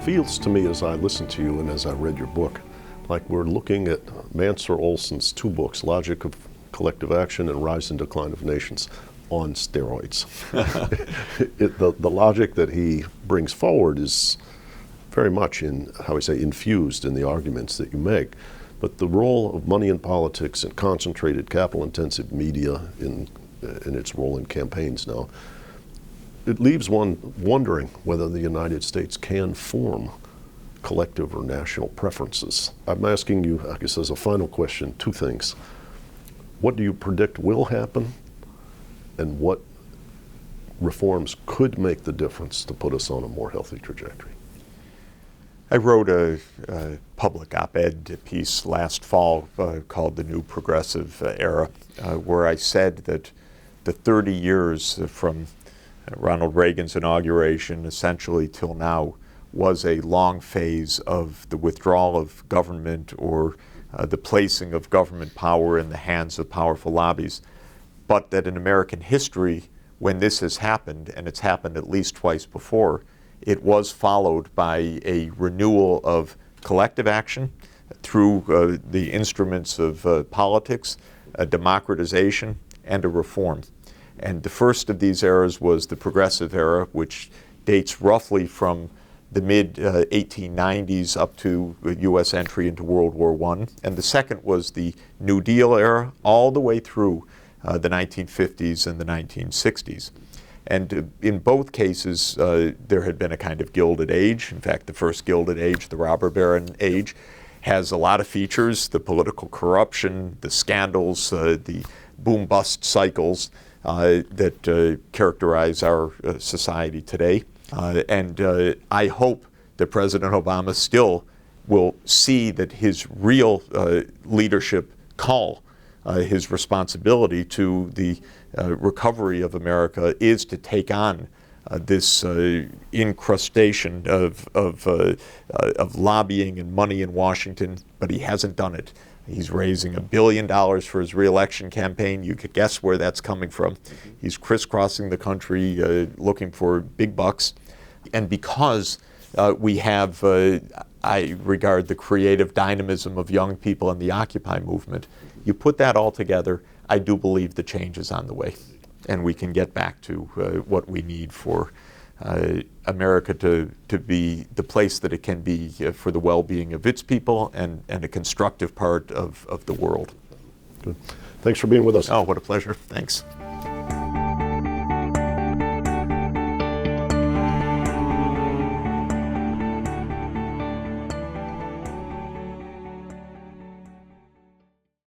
feels to me as I listen to you and as I read your book, like we're looking at Mansur Olson's two books, Logic of Collective Action and Rise and Decline of Nations, on steroids. The logic that he brings forward is very much infused in the arguments that you make. But the role of money in politics and concentrated capital-intensive media in its role in campaigns now, it leaves one wondering whether the United States can form collective or national preferences. I'm asking you, I guess as a final question, two things. What do you predict will happen, and what reforms could make the difference to put us on a more healthy trajectory? I wrote a public op-ed piece last fall called The New Progressive Era, where I said that the 30 years from Ronald Reagan's inauguration essentially till now was a long phase of the withdrawal of government or the placing of government power in the hands of powerful lobbies. But that in American history, when this has happened, and it's happened at least twice before, it was followed by a renewal of collective action through the instruments of politics, a democratization, and a reform. And the first of these eras was the progressive era, which dates roughly from the mid-1890s up to U.S. entry into World War I. And the second was the New Deal era, all the way through the 1950s and the 1960s. And in both cases, there had been a kind of Gilded Age. In fact, the first Gilded Age, the robber baron age, has a lot of features: the political corruption, the scandals, the boom-bust cycles that characterize our society today. And I hope that President Obama still will see that his real leadership call, his responsibility to the recovery of America is to take on this incrustation of lobbying and money in Washington, but he hasn't done it. He's raising $1 billion for his re-election campaign. You could guess where that's coming from. He's crisscrossing the country looking for big bucks. And because we have, I regard the creative dynamism of young people in the Occupy movement, you put that all together, I do believe the change is on the way. And we can get back to what we need for America to be the place that it can be for the well-being of its people and a constructive part of the world. Good. Thanks for being with us. Oh, what a pleasure. Thanks.